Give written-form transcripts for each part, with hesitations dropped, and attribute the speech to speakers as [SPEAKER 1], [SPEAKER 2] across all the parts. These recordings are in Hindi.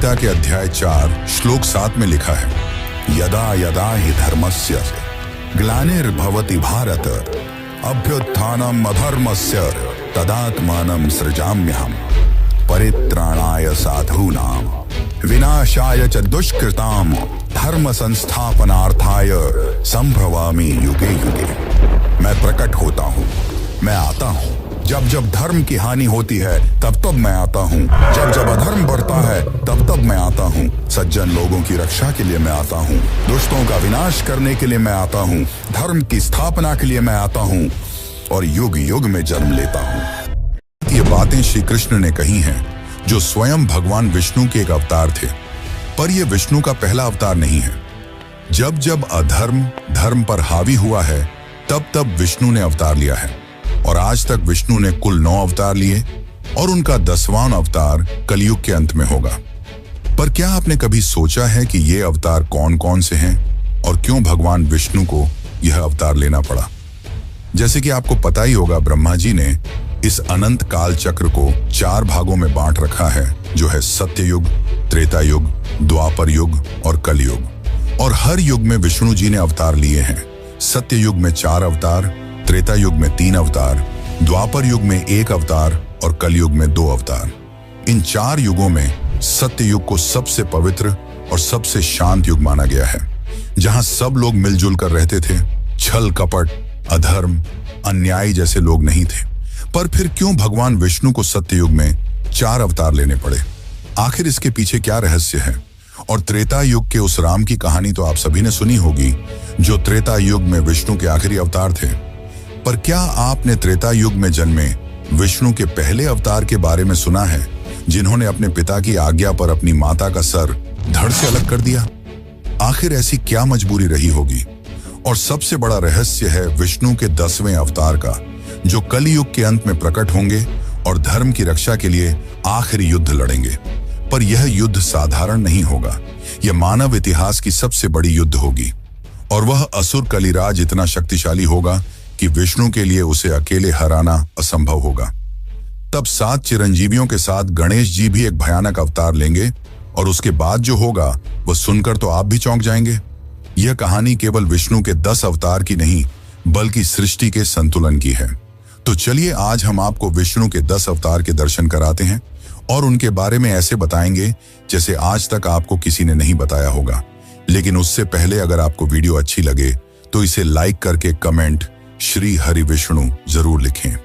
[SPEAKER 1] गीता के अध्याय 4 श्लोक 7 में लिखा है, यदा यदा हि धर्मस्य ग्लानिर्भवति भारत अभ्युत्थानम् अधर्मस्य तदात्मानं सृजाम्यहम् परित्राणाय साधूनां विनाशाय च दुष्कृतां धर्म संस्थापनार्थाय संभवामि युगे युगे। मैं प्रकट होता हूँ, मैं आता हूँ। जब जब धर्म की हानि होती है तब तब मैं आता हूँ। जब जब अधर्म बढ़ता है तब तब मैं आता हूँ। सज्जन लोगों की रक्षा के लिए मैं आता हूँ। दुष्टों का विनाश करने के लिए मैं आता हूँ। धर्म की स्थापना के लिए मैं आता हूँ और युग युग में जन्म लेता हूँ। ये बातें श्री कृष्ण ने कही हैं, जो स्वयं भगवान विष्णु के एक अवतार थे। पर यह विष्णु का पहला अवतार नहीं है। जब जब अधर्म धर्म पर हावी हुआ है तब तब विष्णु ने अवतार लिया है और आज तक विष्णु ने कुल 9 अवतार लिए और उनका 10वां अवतार कलयुग के अंत में होगा। पर क्या आपने कभी सोचा है कि ये अवतार कौन कौन से हैं और क्यों भगवान विष्णु को यह अवतार लेना पड़ा? जैसे कि आपको पता ही होगा, ब्रह्मा जी ने इस अनंत काल चक्र को 4 भागों में बांट रखा है, जो है सत्ययुग, त्रेता युग, द्वापर युग और कलयुग। और हर युग में विष्णु जी ने अवतार लिए हैं। सत्य युग में 4 अवतार, त्रेता युग में 3 अवतार, द्वापर युग में 1 अवतार और कलयुग में 2 अवतार। इन 4 युगों में सत्य युग को सबसे पवित्र और सबसे शांत युग माना गया है, जहां सब लोग मिलजुल कर रहते थे। छल कपट, अधर्म, अन्याय जैसे लोग नहीं थे। पर फिर क्यों भगवान विष्णु को सत्य युग में 4 अवतार लेने पड़े? आखिर इसके पीछे क्या रहस्य है? और त्रेता युग के उस राम की कहानी तो आप सभी ने सुनी होगी, जो त्रेता युग में विष्णु के आखिरी अवतार थे। पर क्या आपने त्रेता युग में जन्मे विष्णु के पहले अवतार के बारे में सुना है, जिन्होंने अपने पिता की आज्ञा पर अपनी माता का सर धड़ से अलग कर दिया? आखिर ऐसी क्या मजबूरी रही होगी? और सबसे बड़ा रहस्य है विष्णु के 10वें अवतार का, जो कलयुग के अंत में प्रकट होंगे और धर्म की रक्षा के लिए आखिरी युद्ध लड़ेंगे। पर यह युद्ध साधारण नहीं होगा, यह मानव इतिहास की सबसे बड़ी युद्ध होगी। और वह असुर कलिराज इतना शक्तिशाली होगा कि विष्णु के लिए उसे अकेले हराना असंभव होगा। तब 7 चिरंजीवियों के साथ गणेश जी भी एक भयानक अवतार लेंगे और उसके बाद जो होगा वह सुनकर तो आप भी चौंक जाएंगे। यह कहानी केवल विष्णु के 10 अवतार की नहीं, बल्कि सृष्टि के संतुलन की है। तो चलिए आज हम आपको विष्णु के 10 अवतार के दर्शन कराते हैं और उनके बारे में ऐसे बताएंगे जैसे आज तक आपको किसी ने नहीं बताया होगा। लेकिन उससे पहले अगर आपको वीडियो अच्छी लगे तो इसे लाइक करके कमेंट श्री हरि विष्णु जरूर लिखें।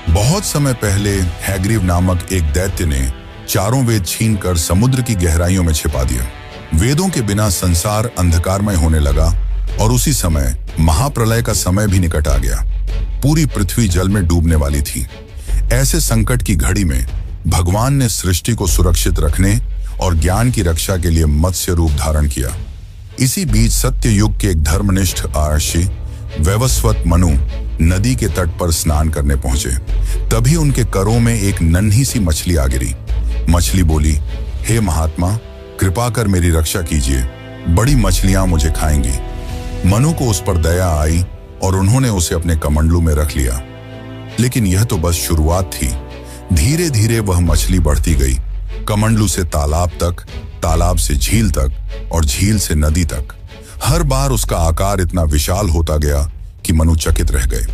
[SPEAKER 1] बहुत समय पहले हैग्रीव नामक एक दैत्य ने चारों वेद छीनकर समुद्र की गहराइयों में छिपा दिया। वेदों के बिना संसार अंधकारमय होने लगा और उसी समय महाप्रलय का समय भी निकट आ गया। पूरी पृथ्वी जल में डूबने वाली थी। ऐसे संकट की घड़ी में भगवान ने सृष्टि को सुरक्षित रखने और ज्ञान की रक्षा के लिए मत्स्य रूप धारण किया। इसी बीच सत्य युग के एक धर्मनिष्ठ आर्षि वैवस्वत मनु नदी के तट पर स्नान करने पहुंचे। तभी उनके करों में एक नन्ही सी मछली आ गिरी। मछली बोली, हे महात्मा, कृपा कर मेरी रक्षा कीजिए, बड़ी मछलियां मुझे खाएंगी। मनु को उस पर दया आई और उन्होंने उसे अपने कमंडलू में रख लिया। लेकिन यह तो बस शुरुआत थी। धीरे धीरे वह मछली बढ़ती गई, कमंडलू से तालाब तक, तालाब से झील तक और झील से नदी तक। हर बार उसका आकार इतना विशाल होता गया कि मनु चकित रह गए।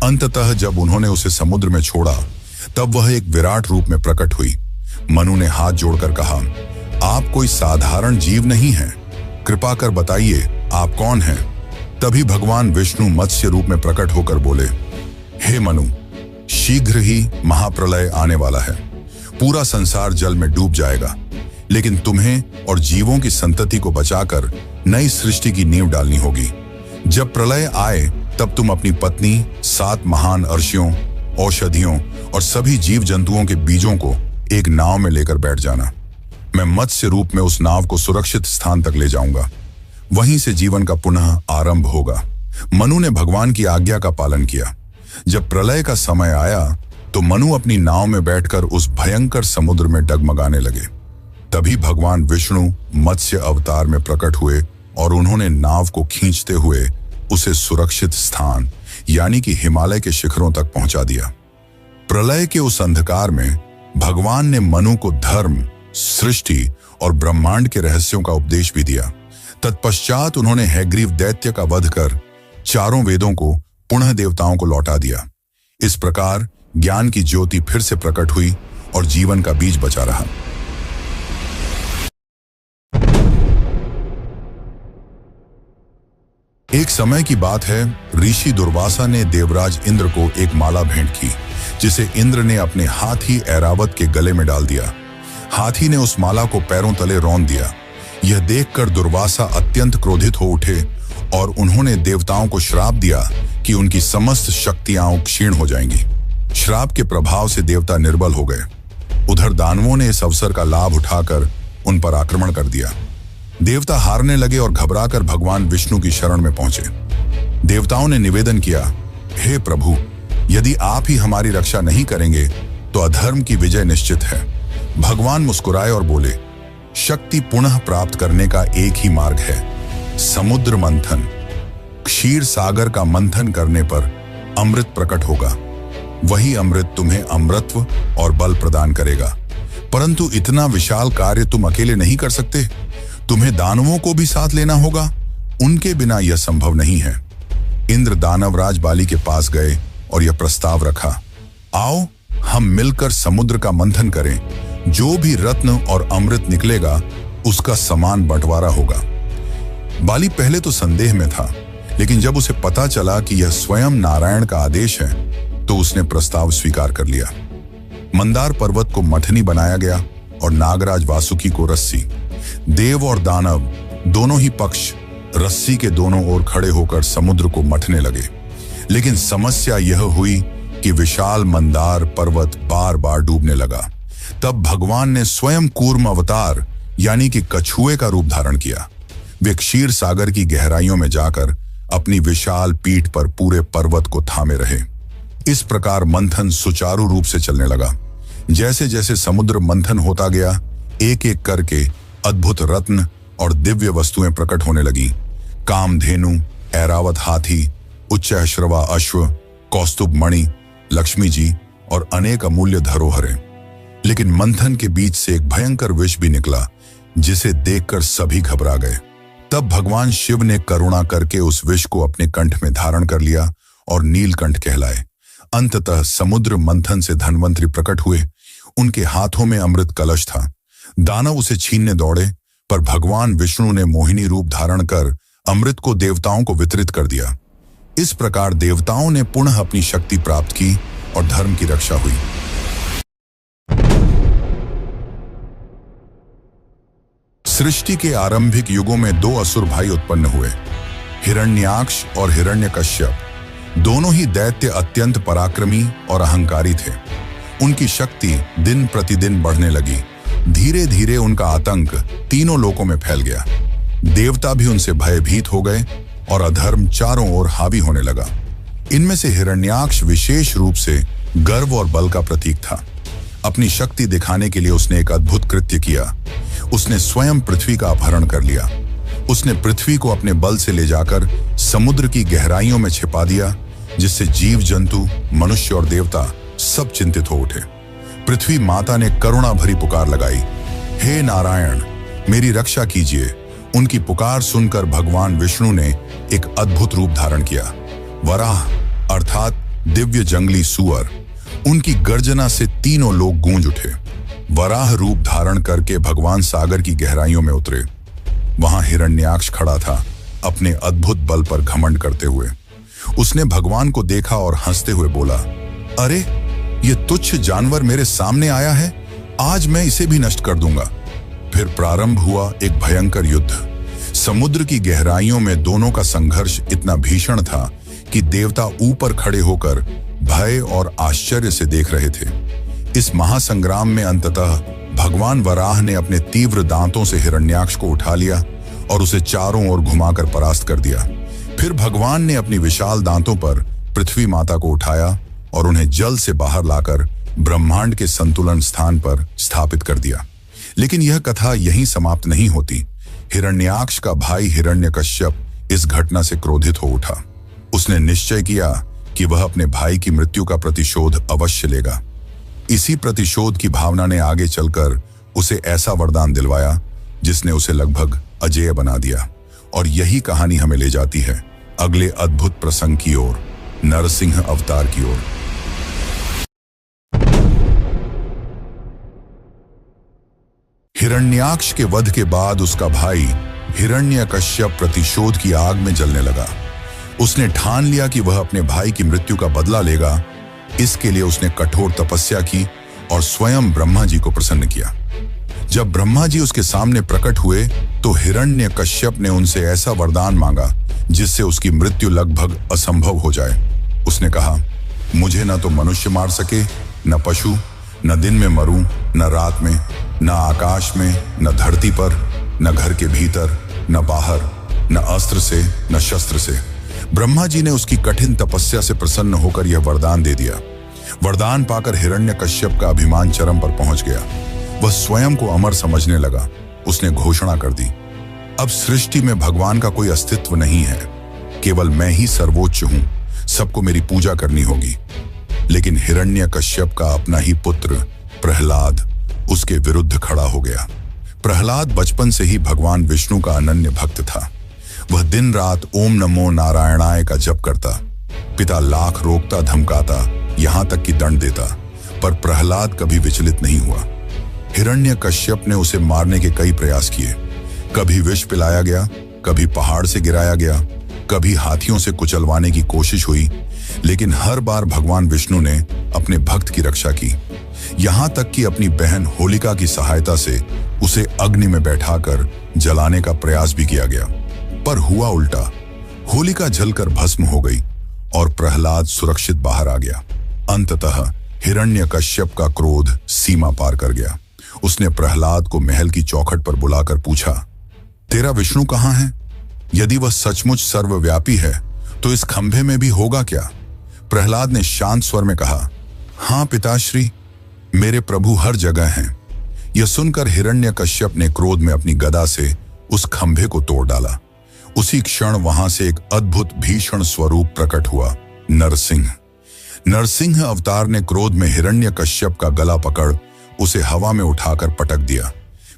[SPEAKER 1] अंततः जब उन्होंने उसे समुद्र में छोड़ा तब वह एक विराट रूप में प्रकट हुई। मनु ने हाथ जोड़कर कहा, आप कोई साधारण जीव नहीं हैं, कृपा कर बताइए आप कौन हैं? तभी भगवान विष्णु मत्स्य रूप में प्रकट होकर बोले, हे मनु, शीघ्र ही महाप्रलय आने वाला है। पूरा संसार जल में डूब जाएगा, लेकिन तुम्हें और जीवों की संतति को बचाकर नई सृष्टि की नींव डालनी होगी। जब प्रलय आए तब तुम अपनी पत्नी, 7 महान अर्षियों, औषधियों और सभी जीव जंतुओं के बीजों को एक नाव में लेकर बैठ जाना। मैं मत्स्य रूप में उस नाव को सुरक्षित स्थान तक ले जाऊंगा। वहीं से जीवन का पुनः आरंभ होगा। मनु ने भगवान की आज्ञा का पालन किया। जब प्रलय का समय आया तो मनु अपनी नाव में बैठकर उस भयंकर समुद्र में डगमगाने लगे। तभी भगवान विष्णु मत्स्य अवतार में प्रकट हुए और उन्होंने नाव को खींचते हुए उसे सुरक्षित स्थान यानी कि हिमालय के शिखरों तक पहुंचा दिया। प्रलय के उस अंधकार में भगवान ने मनु को धर्म, सृष्टि और ब्रह्मांड के रहस्यों का उपदेश भी दिया। तत्पश्चात उन्होंने हैग्रीव दैत्य का वध कर चारों वेदों को पुनः देवताओं को लौटा दिया। इस प्रकार ज्ञान की ज्योति फिर से प्रकट हुई और जीवन का बीज बचा रहा। एक समय की बात है, ऋषि दुर्वासा ने देवराज इंद्र को एक माला भेंट की, जिसे इंद्र ने अपने हाथी ऐरावत के गले में डाल दिया। हाथी ने उस माला को पैरों तले रौंद दिया। यह देखकर दुर्वासा अत्यंत क्रोधित हो उठे और उन्होंने देवताओं को श्राप दिया कि उनकी समस्त शक्तियां क्षीण हो जाएंगी। श्राप के प्रभाव से देवता निर्बल हो गए। उधर दानवों ने इस अवसर का लाभ उठाकर उन पर आक्रमण कर दिया। देवता हारने लगे और घबराकर भगवान विष्णु की शरण में पहुंचे। देवताओं ने निवेदन किया, हे प्रभु, यदि आप ही हमारी रक्षा नहीं करेंगे तो अधर्म की विजय निश्चित है। भगवान मुस्कुराए और बोले, शक्ति पुनः प्राप्त करने का एक ही मार्ग है, समुद्र मंथन। क्षीर सागर का मंथन करने पर अमृत प्रकट होगा। वही अमृत तुम्हें अमृतत्व और बल प्रदान करेगा। परंतु इतना विशाल कार्य तुम अकेले नहीं कर सकते, तुम्हें दानवों को भी साथ लेना होगा। उनके बिना यह संभव नहीं है। इंद्र दानवराज बाली के पास गए और यह प्रस्ताव रखा, आओ हम मिलकर समुद्र का मंथन करें। जो भी रत्न और अमृत निकलेगा उसका समान बंटवारा होगा। बाली पहले तो संदेह में था, लेकिन जब उसे पता चला कि यह स्वयं नारायण का आदेश है तो उसने प्रस्ताव स्वीकार कर लिया। मंदार पर्वत को मथनी बनाया गया और नागराज वासुकी को रस्सी। देव और दानव दोनों ही पक्ष रस्सी के दोनों ओर खड़े होकर समुद्र को मथने लगे। लेकिन समस्या यह हुई कि विशाल मंदार पर्वत बार बार डूबने लगा। तब भगवान ने स्वयं कूर्म अवतार यानी कि कछुए का रूप धारण किया। वे क्षीर सागर की गहराइयों में जाकर अपनी विशाल पीठ पर पूरे पर्वत को थामे रहे। इस प्रकार मंथन सुचारू रूप से चलने लगा। जैसे जैसे समुद्र मंथन होता गया, एक एक करके अद्भुत रत्न और दिव्य वस्तुएं प्रकट होने लगी। कामधेनु, ऐरावत हाथी, उच्चैश्रवा अश्व, कौस्तुभ मणि, लक्ष्मी जी और अनेक अमूल्य धरोहरें। लेकिन मंथन के बीच से एक भयंकर विष भी निकला, जिसे देखकर सभी घबरा गए। तब भगवान शिव ने करुणा करके उस विष को अपने कंठ में धारण कर लिया और नीलकंठ कहलाए। अंततः समुद्र मंथन से धन्वंतरी प्रकट हुए। उनके हाथों में अमृत कलश था। दानव उसे छीनने दौड़े, पर भगवान विष्णु ने मोहिनी रूप धारण कर अमृत को देवताओं को वितरित कर दिया। इस प्रकार देवताओं ने पुनः अपनी शक्ति प्राप्त की और धर्म की रक्षा हुई। सृष्टि के आरंभिक युगों में दो असुर भाई उत्पन्न हुए, हिरण्याक्ष और हिरण्यकश्यप। दोनों ही दैत्य अत्यंत पराक्रमी और अहंकारी थे। उनकी शक्ति दिन प्रतिदिन बढ़ने लगी। धीरे धीरे उनका आतंक तीनों लोकों में फैल गया। देवता भी उनसे भयभीत हो गए और अधर्म चारों ओर हावी होने लगा। इनमें से हिरण्याक्ष विशेष रूप से गर्व और बल का प्रतीक था। अपनी शक्ति दिखाने के लिए उसने एक अद्भुत कृत्य किया। उसने स्वयं पृथ्वी का अपहरण कर लिया। उसने पृथ्वी को अपने बल से ले जाकर समुद्र की गहराइयों में छिपा दिया, जिससे जीव जंतु, मनुष्य और देवता सब चिंतित हो उठे। पृथ्वी माता ने करुणा भरी पुकार लगाई, हे नारायण, मेरी रक्षा कीजिए। उनकी पुकार सुनकर भगवान विष्णु ने एक अद्भुत रूप धारण किया। वराह अर्थात दिव्य जंगली सुअर। उनकी गर्जना से तीनों लोग गूंज उठे। वराह रूप धारण करके भगवान सागर की गहराइयों में उतरे। वहां हिरण्याक्ष खड़ा था, अपने अद्भुत बल पर घमंड करते हुए। उसने भगवान को देखा और हंसते हुए बोला, अरे ये तुच्छ जानवर मेरे सामने आया है, आज मैं इसे भी नष्ट कर दूंगा। फिर प्रारंभ हुआ एक भयंकर युद्ध। समुद्र की गहराइयों में दोनों का संघर्ष इतना भीषण था कि देवता ऊपर खड़े होकर भय और आश्चर्य से देख रहे थे। इस महासंग्राम में अंततः भगवान वराह ने अपने तीव्र दांतों से हिरण्याक्ष को उठा लिया और उसे चारों ओर घुमाकर परास्त कर दिया। फिर भगवान ने अपनी विशाल दांतों पर पृथ्वी माता को उठाया और उन्हें जल से बाहर लाकर ब्रह्मांड के संतुलन स्थान पर स्थापित कर दिया। लेकिन यह कथा यहीं समाप्त नहीं होती। हिरण्याक्ष का भाई हिरण्यकश्यप इस घटना से क्रोधित हो उठा। उसने निश्चय किया कि वह अपने भाई की मृत्यु का प्रतिशोध अवश्य लेगा। इसी प्रतिशोध की भावना ने आगे चलकर उसे ऐसा वरदान दिलवाया जिसने उसे लगभग अजेय बना दिया। और यही कहानी हमें ले जाती है अगले अद्भुत प्रसंग की ओर, नरसिंह अवतार की ओर। हिरण्याक्ष के वध के बाद उसका भाई हिरण्यकश्यप प्रतिशोध की आग में जलने लगा। उसने ठान लिया कि वह अपने भाई की मृत्यु का बदला लेगा। इसके लिए उसने कठोर तपस्या की और स्वयं ब्रह्मा जी को प्रसन्न किया। जब ब्रह्मा जी उसके सामने प्रकट हुए तो हिरण्यकश्यप ने उनसे ऐसा वरदान मांगा जिससे उसकी मृत्यु लगभग असंभव हो जाए। उसने कहा, मुझे न तो मनुष्य मार सके, न पशु, न दिन में मरूं, न रात में, न आकाश में, न धरती पर, न घर के भीतर, न बाहर, न अस्त्र से, न शस्त्र से। ब्रह्मा जी ने उसकी कठिन तपस्या से प्रसन्न होकर यह वरदान दे दिया। वरदान पाकर हिरण्यकश्यप का अभिमान चरम पर पहुंच गया। वह स्वयं को अमर समझने लगा। उसने घोषणा कर दी, अब सृष्टि में भगवान का कोई अस्तित्व नहीं है, केवल मैं ही सर्वोच्च हूं, सबको मेरी पूजा करनी होगी। लेकिन हिरण्यकश्यप का अपना ही पुत्र प्रहलाद उसके विरुद्ध खड़ा हो गया। प्रहलाद बचपन से ही भगवान विष्णु का अनन्य भक्त था। वह दिन रात ओम नमो नारायणाय का जप करता। पिता लाख रोकता धमकाता, यहां तक कि दंड देता, पर प्रहलाद कभी विचलित नहीं हुआ। हिरण्यकश्यप ने उसे मारने के कई प्रयास किए। कभी विष पिलाया गया, कभी पहाड़ से गिराया गया, कभी हाथियों से कुचलवाने की कोशिश हुई, लेकिन हर बार भगवान विष्णु ने अपने भक्त की रक्षा की। यहां तक कि अपनी बहन होलिका की सहायता से उसे अग्नि में बैठाकर जलाने का प्रयास भी किया गया, पर हुआ उल्टा। होलिका जलकर भस्म हो गई और प्रहलाद सुरक्षित बाहर आ गया। अंततः हिरण्यकश्यप का क्रोध सीमा पार कर गया। उसने प्रहलाद को महल की चौखट पर बुलाकर पूछा, तेरा विष्णु कहाँ है? यदि वह सचमुच सर्वव्यापी है तो इस खंभे में भी होगा क्या? प्रहलाद ने शांत स्वर में कहा, हाँ पिताश्री, मेरे प्रभु हर जगह हैं। यह सुनकर हिरण्यकश्यप ने क्रोध में अपनी गदा से उस खंभे को तोड़ डाला। उसी क्षण वहां से एक अद्भुत भीषण स्वरूप प्रकट हुआ, नरसिंह। नरसिंह अवतार ने क्रोध में हिरण्यकश्यप का गला पकड़ उसे हवा में उठाकर पटक दिया।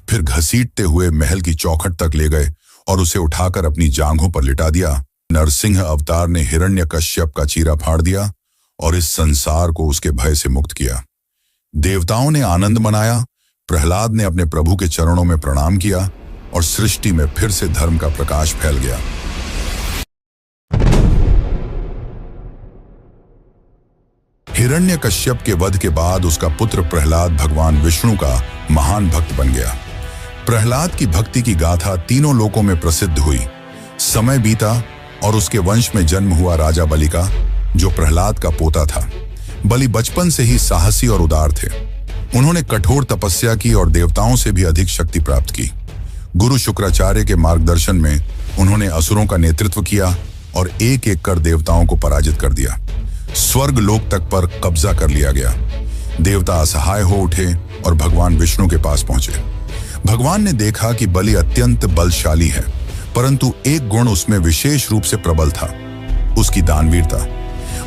[SPEAKER 1] फिर घसीटते हुए महल की चौखट तक ले गए और उसे उठाकर अपनी जांघों पर लिटा दिया। नरसिंह अवतार ने हिरण्यकश्यप का चीरा फाड़ दिया और इस संसार को उसके भय से मुक्त किया। देवताओं ने आनंद मनाया। प्रहलाद ने अपने प्रभु के चरणों में प्रणाम किया और सृष्टि में फिर से धर्म का प्रकाश फैल गया। हिरण्यकश्यप के वध के बाद उसका पुत्र प्रहलाद भगवान विष्णु का महान भक्त बन गया। प्रहलाद की भक्ति की गाथा तीनों लोकों में प्रसिद्ध हुई। समय बीता और उसके वंश में जन्म हुआ राजा बलि का, जो प्रहलाद का पोता था। बलि बचपन से ही साहसी और उदार थे। उन्होंने कठोर तपस्या की और देवताओं से भी अधिक शक्ति प्राप्त की। गुरु शुक्राचार्य के मार्गदर्शन में उन्होंने असुरों का नेतृत्व किया और एक एक कर देवताओं को पराजित कर दिया। स्वर्ग लोक तक पर कब्जा कर लिया गया। देवता असहाय हो उठे और भगवान विष्णु के पास पहुंचे। भगवान ने देखा कि बलि अत्यंत बलशाली है, परंतु एक गुण उसमें विशेष रूप से प्रबल था, उसकी दानवीरता।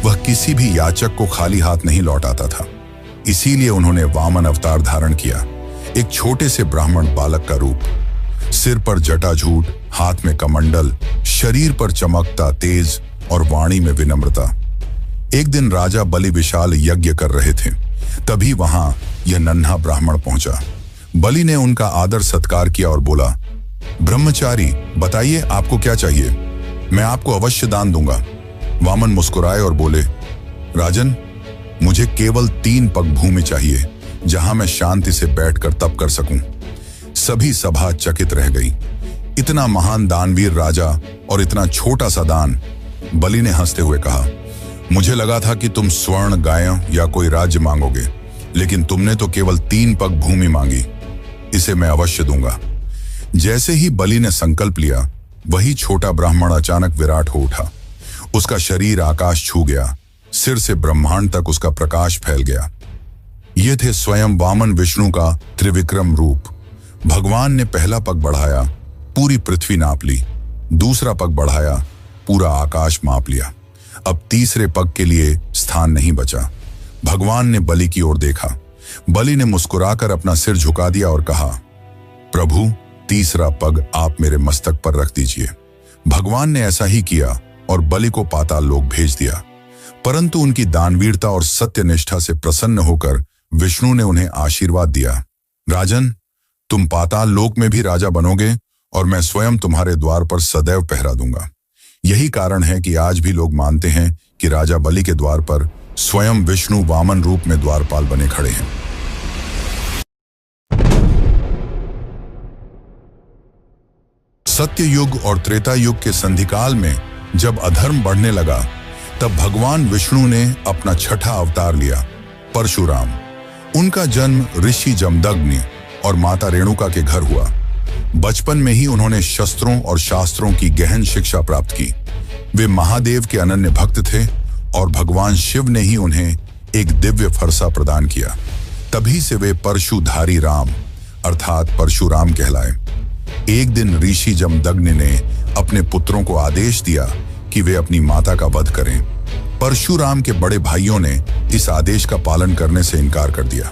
[SPEAKER 1] वह किसी भी याचक को खाली हाथ नहीं लौटाता था। इसीलिए उन्होंने वामन अवतार धारण किया, एक छोटे से ब्राह्मण बालक का रूप। सिर पर जटाजूट, हाथ में कमंडल, शरीर पर चमकता तेज और वाणी में विनम्रता। एक दिन राजा बलि विशाल यज्ञ कर रहे थे, तभी वहां यह नन्हा ब्राह्मण पहुंचा। बलि ने उनका आदर सत्कार किया और बोला, ब्रह्मचारी, बताइए आपको क्या चाहिए, मैं आपको अवश्य दान दूंगा। वामन मुस्कुराए और बोले, राजन, मुझे केवल 3 पग भूमि चाहिए, जहां मैं शांति से बैठकर तप कर सकूं। सभी सभा चकित रह गई। इतना महान दानवीर राजा और इतना छोटा सा दान। बलि ने हंसते हुए कहा, मुझे लगा था कि तुम स्वर्ण, गायों या कोई राज्य मांगोगे, लेकिन तुमने तो केवल 3 पग भूमि मांगी। इसे मैं अवश्य दूंगा। जैसे ही बलि ने संकल्प लिया, वही छोटा ब्राह्मण अचानक विराट हो उठा। उसका शरीर आकाश छू गया, सिर से ब्रह्मांड तक उसका प्रकाश फैल गया। ये थे स्वयं वामन विष्णु का त्रिविक्रम रूप। भगवान ने पहला पग बढ़ाया, पूरी पृथ्वी नाप ली। दूसरा पग बढ़ाया, पूरा आकाश माप लिया। अब तीसरे पग के लिए स्थान नहीं बचा। भगवान ने बलि की ओर देखा। बलि ने मुस्कुराकर अपना सिर झुका दिया और कहा, प्रभु, तीसरा पग आप मेरे मस्तक पर रख दीजिए। भगवान ने ऐसा ही किया और बलि को पाताल लोक भेज दिया। परंतु उनकी दानवीरता और सत्यनिष्ठा से प्रसन्न होकर विष्णु ने उन्हें आशीर्वाद दिया, राजन, तुम पाताल लोक में भी राजा बनोगे और मैं स्वयं तुम्हारे द्वार पर सदैव पहरा दूंगा। यही कारण है कि आज भी लोग मानते हैं कि राजा बलि के द्वार पर स्वयं विष्णु वामन रूप में द्वारपाल बने खड़े हैं। सत्य युग और त्रेता युग के संधिकाल में जब अधर्म बढ़ने लगा, तब भगवान विष्णु ने अपना छठा अवतार लिया, परशुराम। उनका जन्म ऋषि जमदग्नि और माता रेणुका के घर हुआ। बचपन में ही उन्होंने शस्त्रों और शास्त्रों की गहन शिक्षा प्राप्त की। वे महादेव के अनन्य भक्त थे और भगवान शिव ने ही उन्हें एक दिव्य फरसा प्रदान किया। तभी से वे परशुधारी राम अर्थात परशुराम कहलाए। एक दिन ऋषि जमदग्नि ने अपने पुत्रों को आदेश दिया कि वे अपनी माता का वध करें। परशुराम के बड़े भाइयों ने इस आदेश का पालन करने से इनकार कर दिया।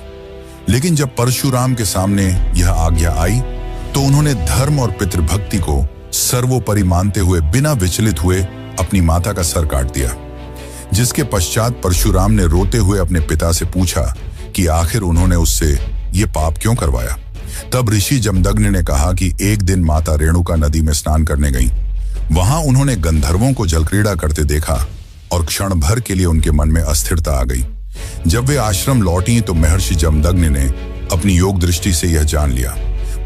[SPEAKER 1] लेकिन जब परशुराम के सामने यह आज्ञा आई तो उन्होंने धर्म और पितृभक्ति को सर्वोपरि मानते हुए बिना विचलित हुए अपनी माता का सर काट दिया। जिसके पश्चात परशुराम ने रोते हुए अपने पिता से पूछा कि आखिर उन्होंने उससे ये पाप क्यों करवाया। तब ऋषि जमदग्नि ने कहा कि एक दिन माता रेणुका नदी में स्नान करने गईं। वहां उन्होंने गंधर्वों को जलक्रीड़ा करते देखा और क्षण भर के लिए उनके मन में अस्थिरता आ गई। जब वे आश्रम लौटी तो महर्षि जमदग्नि ने अपनी योग दृष्टि से यह जान लिया।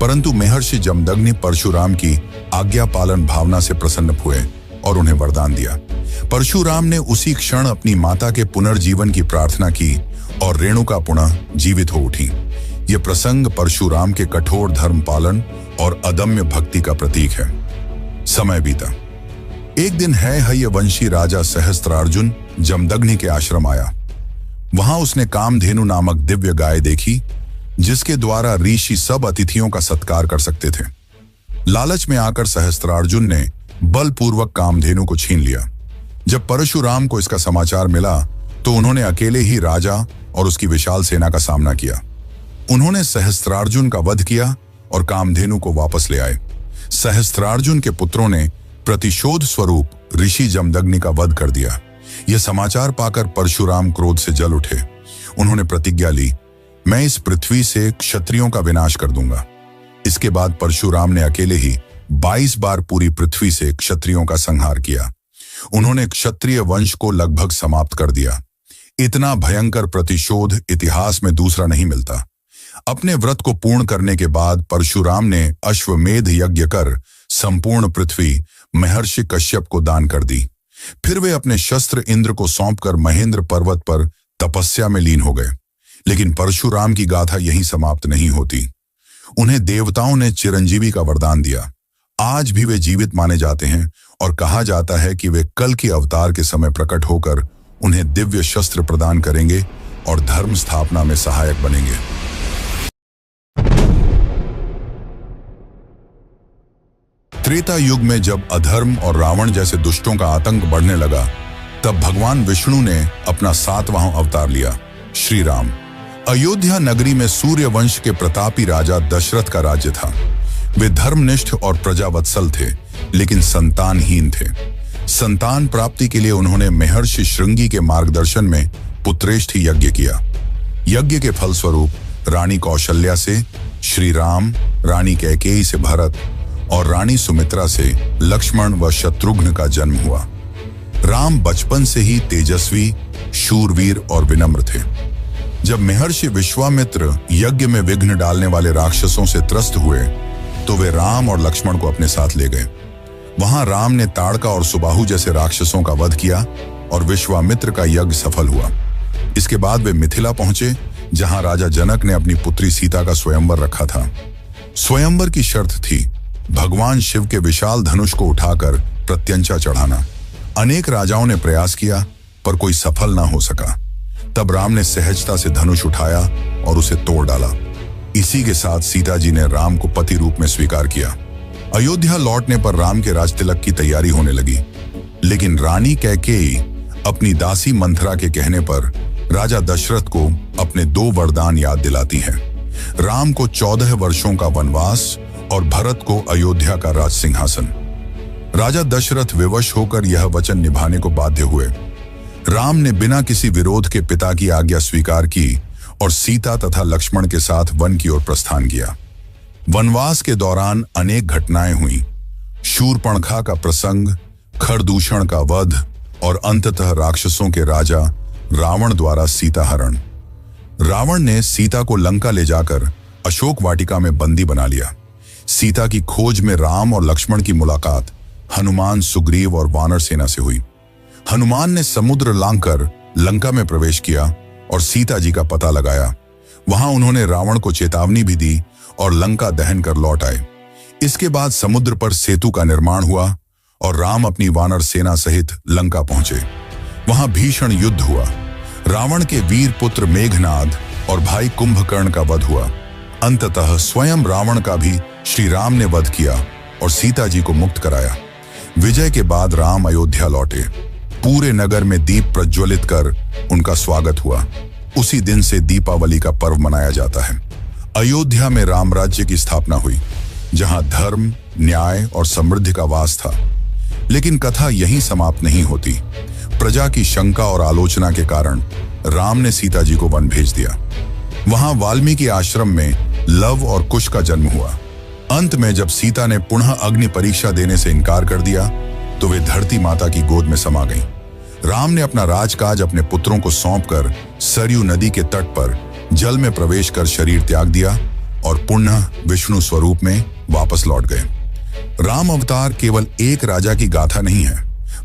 [SPEAKER 1] परंतु महर्षि जमदग्नि परशुराम की आज्ञा पालन भावना से प्रसन्न हुए और उन्हें वरदान दिया। परशुराम ने उसी क्षण अपनी माता के पुनर्जीवन की प्रार्थना की और रेणुका पुनः जीवित हो उठी। यह प्रसंग परशुराम के कठोर धर्म पालन और अदम्य भक्ति का प्रतीक है। समय बीता। एक दिन हयवंशी राजा सहस्त्रार्जुन जमदग्नि के आश्रम आया। वहां उसने कामधेनु नामक दिव्य गाय देखी, जिसके द्वारा ऋषि सब अतिथियों का सत्कार कर सकते थे। लालच में आकर सहस्त्रार्जुन ने बलपूर्वक कामधेनु को छीन लिया। जब परशुराम को इसका समाचार मिला तो उन्होंने अकेले ही राजा और उसकी विशाल सेना का सामना किया। उन्होंने सहस्त्रार्जुन का वध किया और कामधेनु को वापस ले आए। सहस्त्रार्जुन के पुत्रों ने प्रतिशोध स्वरूप ऋषि जमदग्नि का वध कर दिया। यह समाचार पाकर परशुराम क्रोध से जल उठे। उन्होंने प्रतिज्ञा ली, मैं इस पृथ्वी से क्षत्रियों का विनाश कर दूंगा। इसके बाद परशुराम ने अकेले ही 22 बार पूरी पृथ्वी से क्षत्रियों का संहार किया। उन्होंने क्षत्रिय वंश को लगभग समाप्त कर दिया। इतना भयंकर प्रतिशोध इतिहास में दूसरा नहीं मिलता। अपने व्रत को पूर्ण करने के बाद परशुराम ने अश्वमेध यज्ञ कर संपूर्ण पृथ्वी महर्षि कश्यप को दान कर दी। फिर वे अपने शस्त्र इंद्र को सौंपकर महेंद्र पर्वत पर तपस्या में लीन हो गए। लेकिन परशुराम की गाथा यहीं समाप्त नहीं होती। उन्हें देवताओं ने चिरंजीवी का वरदान दिया। आज भी वे जीवित माने जाते हैं और कहा जाता है कि वे कल के अवतार के समय प्रकट होकर उन्हें दिव्य शस्त्र प्रदान करेंगे और धर्म स्थापना में सहायक बनेंगे। त्रेता युग में जब अधर्म और रावण जैसे दुष्टों का आतंक बढ़ने लगा, तब भगवान विष्णु ने अपना 7वां अवतार लिया, श्री राम। अयोध्या नगरी में सूर्य वंश के प्रतापी राजा दशरथ का राज्य था। वे धर्मनिष्ठ और प्रजावत्सल थे, लेकिन संतानहीन थे। संतान प्राप्ति के लिए उन्होंने महर्षि श्रृंगी के मार्गदर्शन में पुत्रेष्ठ यज्ञ किया। यज्ञ के फलस्वरूप रानी कौशल्या से श्री राम, रानी कैकेयी से भरत और रानी सुमित्रा से लक्ष्मण व शत्रुघ्न का जन्म हुआ। राम बचपन से ही तेजस्वी, शूरवीर और विनम्र थे। जब महर्षि विश्वामित्र यज्ञ में विघ्न डालने वाले राक्षसों से त्रस्त हुए तो वे राम और लक्ष्मण को अपने साथ ले गए। वहां राम ने ताड़का और सुबाहु जैसे राक्षसों का वध किया और विश्वामित्र का यज्ञ सफल हुआ। इसके बाद वे मिथिला पहुंचे, जहां राजा जनक ने अपनी पुत्री सीता का स्वयंवर रखा था। स्वयंवर की शर्त थी भगवान शिव के विशाल धनुष को उठाकर प्रत्यंचा चढ़ाना। अनेक राजाओं ने प्रयास किया पर कोई सफल ना हो सका। तब राम ने सहजता से धनुष उठाया और उसे तोड़ डाला। इसी के साथ सीता जी ने राम को पति रूप में स्वीकार किया। अयोध्या लौटने पर राम के राजतिलक की तैयारी होने लगी, लेकिन रानी कैकेयी अपनी दासी मंथरा के कहने पर राजा दशरथ को अपने 2 वरदान याद दिलाती है। राम को 14 वर्षों का वनवास और भरत को अयोध्या का राज सिंहासन। राजा दशरथ विवश होकर यह वचन निभाने को बाध्य हुए। राम ने बिना किसी विरोध के पिता की आज्ञा स्वीकार की और सीता तथा लक्ष्मण के साथ वन की ओर प्रस्थान किया। वनवास के दौरान अनेक घटनाएं हुई। शूर्पणखा का प्रसंग, खरदूषण का वध और अंततः राक्षसों के राजा रावण द्वारा सीता हरण। रावण ने सीता को लंका ले जाकर अशोक वाटिका में बंदी बना लिया। सीता की खोज में राम और लक्ष्मण की मुलाकात हनुमान, सुग्रीव और वानर सेना से हुई। हनुमान ने समुद्र लांघकर लंका में प्रवेश किया और सीता जी का पता लगाया। वहां उन्होंने रावण को चेतावनी भी दी और लंका दहन कर लौट आए। इसके बाद समुद्र पर सेतु का निर्माण हुआ और राम अपनी वानर सेना सहित लंका पहुंचे। वहां भीषण युद्ध हुआ। रावण के वीर पुत्र मेघनाद और भाई कुंभकर्ण का वध हुआ। अंततः स्वयं रावण का भी श्री राम ने वध किया और सीता जी को मुक्त कराया। विजय के बाद राम अयोध्या लौटे। पूरे नगर में दीप प्रज्वलित कर उनका स्वागत हुआ। उसी दिन से दीपावली का पर्व मनाया जाता है। अयोध्या में राम राज्य की स्थापना हुई, जहां धर्म, न्याय और समृद्धि का वास था। लेकिन कथा यहीं समाप्त नहीं होती। प्रजा की शंका और आलोचना के कारण राम ने सीता जी को वन भेज दिया। वहां वाल्मीकि आश्रम में लव और कुश का जन्म हुआ। अंत में जब सीता ने पुनः अग्नि परीक्षा देने से इनकार कर दिया तो वे धरती माता की गोद में समा गईं। राम ने अपना राजकाज अपने पुत्रों को सौंपकर सरयू नदी के तट पर जल में प्रवेश कर शरीर त्याग दिया और पुनः विष्णु स्वरूप में वापस लौट गए। राम अवतार केवल एक राजा की गाथा नहीं है,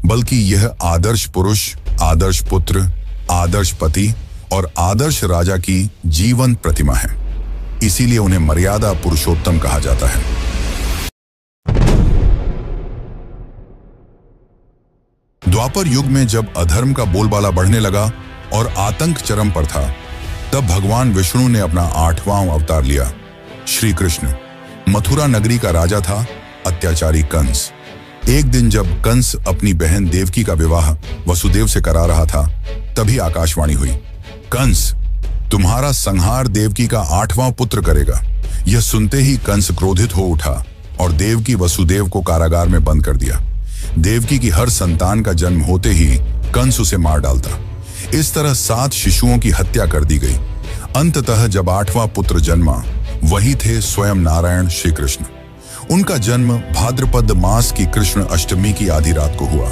[SPEAKER 1] बल्कि यह आदर्श पुरुष, आदर्श पुत्र, आदर्श पति और आदर्श राजा की जीवंत प्रतिमा है। इसीलिए उन्हें मर्यादा पुरुषोत्तम कहा जाता है। द्वापर युग में जब अधर्म का बोलबाला बढ़ने लगा और आतंक चरम पर था, तब भगवान विष्णु ने अपना 8वां अवतार लिया, श्री कृष्ण। मथुरा नगरी का राजा था अत्याचारी कंस। एक दिन जब कंस अपनी बहन देवकी का विवाह वसुदेव से करा रहा था, तभी आकाशवाणी हुई, कंस, तुम्हारा संहार देवकी का 8वां पुत्र करेगा। यह सुनते ही कंस क्रोधित हो उठा और देवकी वसुदेव को कारागार में बंद कर दिया। देवकी की हर संतान का जन्म होते ही कंस उसे मार डालता। इस तरह 7 शिशुओं की हत्या कर दी गई। अंततः जब 8वां पुत्र जन्मा, वही थे स्वयं नारायण श्री कृष्ण। उनका जन्म भाद्रपद मास की कृष्ण अष्टमी की आधी रात को हुआ।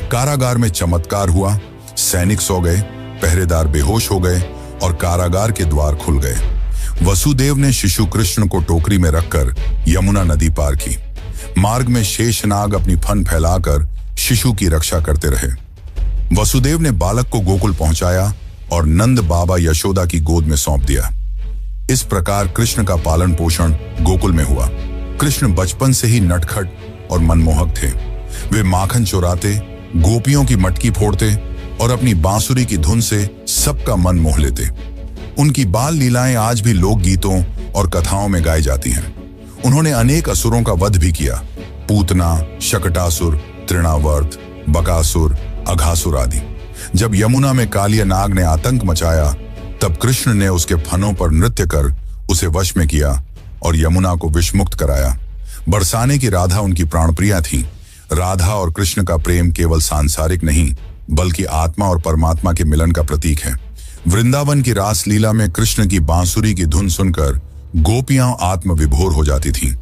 [SPEAKER 1] कारागार में चमत्कार हुआ। सैनिक सो गए, पहरेदार बेहोश हो गए और कारागार के द्वार खुल गए। वसुदेव ने शिशु कृष्ण को टोकरी में रखकर यमुना नदी पार की। मार्ग में शेषनाग अपनी फन फैलाकर शिशु की रक्षा करते रहे। वसुदेव ने बालक को गोकुल पहुंचाया और नंद बाबा यशोदा की गोद में सौंप दिया। इस प्रकार कृष्ण का पालन पोषण गोकुल में हुआ। कृष्ण बचपन से ही नटखट और मनमोहक थे। वे माखन चुराते, गोपियों की मटकी फोड़ते और अपनी बांसुरी की धुन से सबका मन मोह लेते। उनकी बाल लीलाएं आज भी लोक गीतों और कथाओं में गाई जाती हैं। उन्होंने अनेक असुरों का वध भी किया, पूतना, शकटासुर, तृणावर्त, बकासुर, अघासुर आदि। जब यमुना में कालिया नाग ने आतंक मचाया, तब कृष्ण ने उसके फनों पर नृत्य कर उसे वश में किया और यमुना को विषमुक्त कराया। बरसाने की राधा उनकी प्राणप्रिया थी। राधा और कृष्ण का प्रेम केवल सांसारिक नहीं, बल्कि आत्मा और परमात्मा के मिलन का प्रतीक है। वृंदावन की रास लीला में कृष्ण की बांसुरी की धुन सुनकर गोपियां आत्म विभोर हो जाती थीं।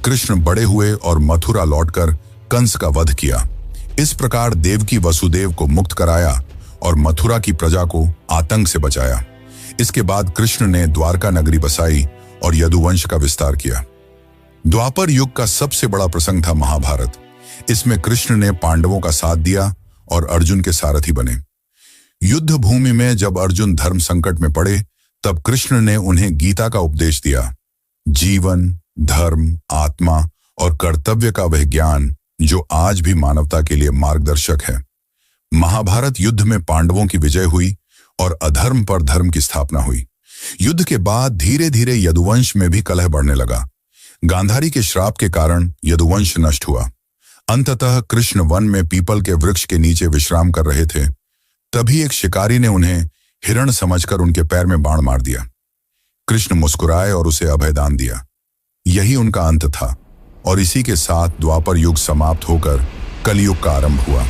[SPEAKER 1] कृष्ण बड़े हुए और मथुरा लौटकर कंस का वध किया। इस प्रकार देवकी वसुदेव को मुक्त कराया और मथुरा की प्रजा को आतंक से बचाया। इसके बाद कृष्ण ने द्वारका नगरी बसाई और यदुवंश का विस्तार किया। द्वापर युग का सबसे बड़ा प्रसंग था महाभारत। इसमें कृष्ण ने पांडवों का साथ दिया और अर्जुन के सारथी बने। युद्ध भूमि में जब अर्जुन धर्म संकट में पड़े, तब कृष्ण ने उन्हें गीता का उपदेश दिया। जीवन, धर्म, आत्मा और कर्तव्य का वह ज्ञान जो आज भी मानवता के लिए मार्गदर्शक है। महाभारत युद्ध में पांडवों की विजय हुई और अधर्म पर धर्म की स्थापना हुई। युद्ध के बाद धीरे धीरे यदुवंश में भी कलह बढ़ने लगा। गांधारी के श्राप के कारण यदुवंश नष्ट हुआ। अंततः कृष्ण वन में पीपल के वृक्ष के नीचे विश्राम कर रहे थे तभी एक शिकारी ने उन्हें हिरण समझकर उनके पैर में बाण मार दिया। कृष्ण मुस्कुराए और उसे अभयदान दिया। यही उनका अंत था और इसी के साथ द्वापर युग समाप्त होकर कलयुग का आरंभ हुआ।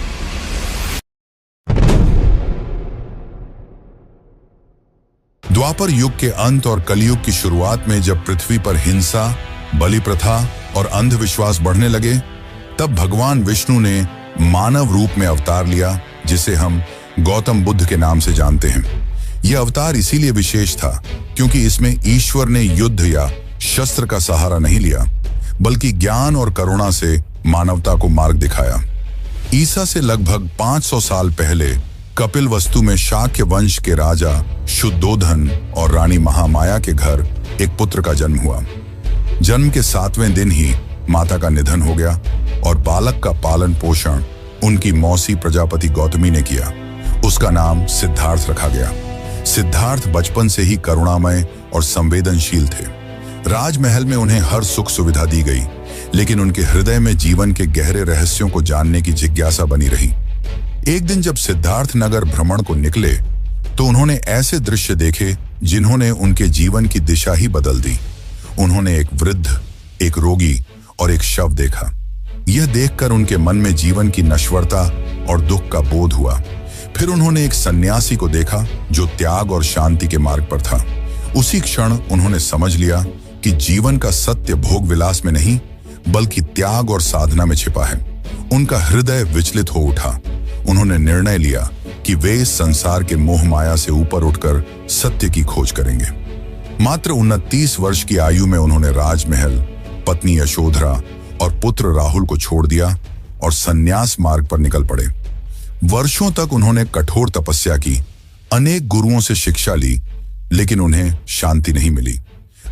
[SPEAKER 1] द्वापर युग के अंत और कलयुग की शुरुआत में जब पृथ्वी पर हिंसा, बलि प्रथा और अंधविश्वास बढ़ने लगे, तब भगवान विष्णु ने मानव रूप में अवतार लिया, जिसे हम गौतम बुद्ध के नाम से जानते हैं। यह अवतार इसीलिए विशेष था क्योंकि इसमें ईश्वर ने युद्ध या शस्त्र का सहारा नहीं लिया, बल्कि ज्ञान और करुणा से मानवता को मार्ग दिखाया। ईसा से लगभग 500 साल पहले कपिलवस्तु में शाक्य वंश के राजा शुद्धोधन और रानी महामाया के घर एक पुत्र का जन्म हुआ। जन्म के 7वें दिन ही माता का निधन हो गया और बालक का पालन पोषण उनकी मौसी प्रजापति गौतमी ने किया। उसका नाम सिद्धार्थ रखा गया। सिद्धार्थ बचपन से ही करुणामय और संवेदनशील थे। राजमहल में उन्हें हर सुख सुविधा दी गई, लेकिन उनके हृदय में जीवन के गहरे रहस्यों को जानने की जिज्ञासा बनी रही। एक दिन जब सिद्धार्थ नगर भ्रमण को निकले तो उन्होंने ऐसे दृश्य देखे जिन्होंने उनके जीवन की दिशा ही बदल दी। उन्होंने एक वृद्ध, एक रोगी और एक शव देखा। यह देखकर उनके मन में जीवन की नश्वरता और दुख का बोध हुआ। फिर उन्होंने एक सन्यासी को देखा जो त्याग और शांति के मार्ग पर था। उसी क्षण उन्होंने समझ लिया कि जीवन का सत्य भोग विलास में नहीं, बल्कि त्याग और साधना में छिपा है। उनका हृदय विचलित हो उठा। उन्होंने निर्णय लिया कि वे इस संसार के मोह माया से ऊपर उठकर सत्य की खोज करेंगे। मात्र 29 वर्ष की आयु में उन्होंने राजमहल, पत्नी यशोधरा और पुत्र राहुल को छोड़ दिया और सन्यास मार्ग पर निकल पड़े। वर्षों तक उन्होंने कठोर तपस्या की, अनेक गुरुओं से शिक्षा ली, लेकिन उन्हें शांति नहीं मिली।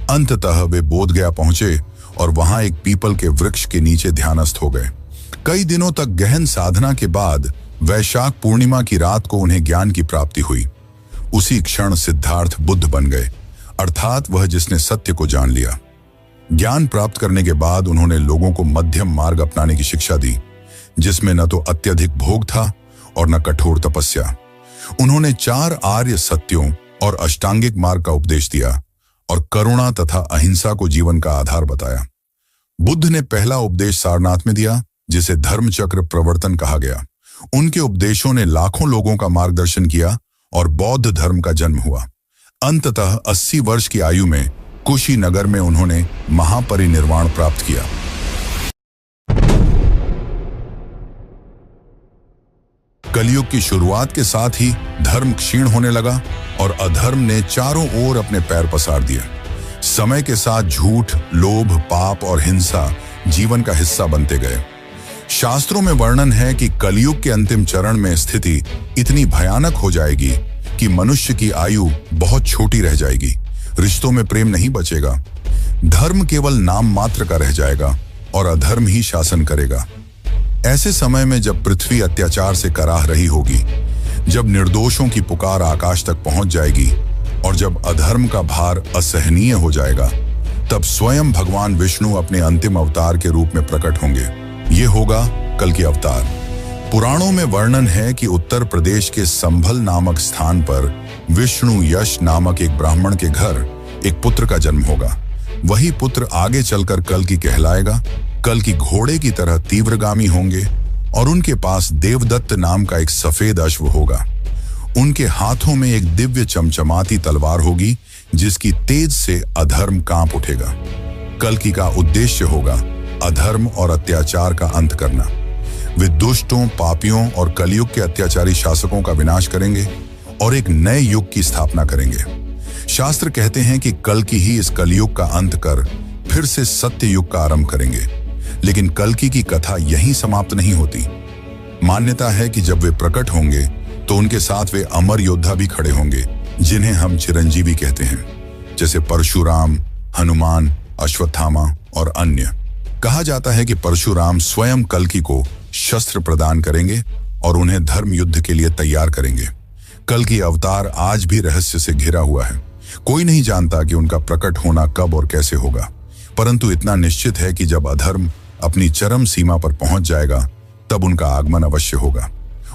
[SPEAKER 1] अंततः वे बोधगया पहुंचे और वहां एक पीपल के वृक्ष के नीचे ध्यानस्थ हो गए। कई दिनों तक गहन साधना के बाद वैशाख पूर्णिमा की रात को उन्हें ज्ञान की प्राप्ति हुई। उसी क्षण सिद्धार्थ बुद्ध बन गए, अर्थात वह जिसने सत्य को जान लिया। ज्ञान प्राप्त करने के बाद उन्होंने लोगों को मध्यम मार्ग अपनाने की शिक्षा दी, जिसमें न तो अत्यधिक भोग था और न कठोर तपस्या। उन्होंने 4 आर्य सत्यों और अष्टांगिक मार्ग का उपदेश दिया और करुणा तथा अहिंसा को जीवन का आधार बताया। बुद्ध ने पहला उपदेश सारनाथ में दिया, जिसे धर्म चक्र प्रवर्तन कहा गया। उनके उपदेशों ने लाखों लोगों का मार्गदर्शन किया और बौद्ध धर्म का जन्म हुआ। अंततः 80 वर्ष की आयु में कुशीनगर में उन्होंने महापरिनिर्वाण प्राप्त किया। कलयुग की शुरुआत के साथ ही धर्म क्षीण होने लगा और अधर्म ने चारों ओर अपने पैर पसार दिए। समय के साथ झूठ, लोभ, पाप और हिंसा जीवन का हिस्सा बनते गए। शास्त्रों में वर्णन है कि कलयुग के अंतिम चरण में स्थिति इतनी भयानक हो जाएगी कि मनुष्य की आयु बहुत छोटी रह जाएगी। रिश्तों में प्रेम नहीं बचेगा। धर्म केवल नाम मात्र का रह जाएगा और अधर्म ही शासन करेगा। ऐसे समय में जब पृथ्वी अत्याचार से कराह रही होगी, जब निर्दोषों की पुकार आकाश तक पहुंच जाएगी और जब अधर्म का भार असहनीय हो जाएगा, तब स्वयं भगवान विष्णु अपने अंतिम अवतार के रूप में प्रकट होंगे। ये होगा कल की अवतार। पुराणों में वर्णन है कि उत्तर प्रदेश के संभल नामक स्थान पर विष्णु यश नामक एक ब्राह्मण के घर एक पुत्र का जन्म होगा। वही पुत्र आगे चलकर कल की कहलाएगा। कल की घोड़े की तरह तीव्रगामी होंगे और उनके पास देवदत्त नाम का एक सफेद अश्व होगा। उनके हाथों में एक दिव्य चमचमाती तलवार होगी, जिसकी तेज से अधर्म कांप उठेगा। कल्कि का उद्देश्य होगा अधर्म और अत्याचार का अंत करना। वे दुष्टों, पापियों और कलयुग के अत्याचारी शासकों का विनाश करेंगे और एक नए युग की स्थापना करेंगे। शास्त्र कहते हैं कि कल्कि ही इस कलयुग का अंत कर फिर से सत्य युग का आरंभ करेंगे। लेकिन कल्कि की कथा यहीं समाप्त नहीं होती। मान्यता है कि जब वे प्रकट होंगे तो उनके साथ वे अमर योद्धा भी खड़े होंगे, जिन्हें हम चिरंजीवी कहते हैं, जैसे परशुराम, हनुमान, अश्वत्थामा और अन्य। कहा जाता है कि परशुराम स्वयं कल्कि को शस्त्र प्रदान करेंगे और उन्हें धर्म युद्ध के लिए तैयार करेंगे। कल्कि अवतार आज भी रहस्य से घिरा हुआ है। कोई नहीं जानता कि उनका प्रकट होना कब और कैसे होगा, परंतु इतना निश्चित है कि जब अधर्म अपनी चरम सीमा पर पहुंच जाएगा, तब उनका आगमन अवश्य होगा।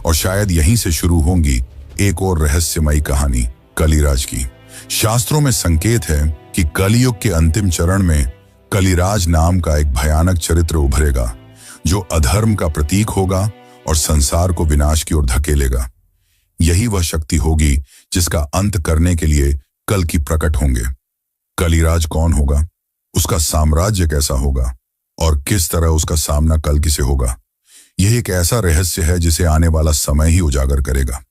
[SPEAKER 1] और शायद यहीं से शुरू होंगी एक और रहस्यमयी कहानी कलिराज की। शास्त्रों में संकेत है कि कलियुग के अंतिम चरण में कलिराज नाम का एक भयानक चरित्र उभरेगा, जो अधर्म का प्रतीक होगा और संसार को विनाश की ओर धकेलेगा। यही वह शक्ति होगी जिसका अंत करने के लिए कल की प्रकट होंगे। कलिराज कौन होगा, उसका साम्राज्य कैसा होगा और किस तरह उसका सामना कल किसे होगा, यह एक ऐसा रहस्य है जिसे आने वाला समय ही उजागर करेगा।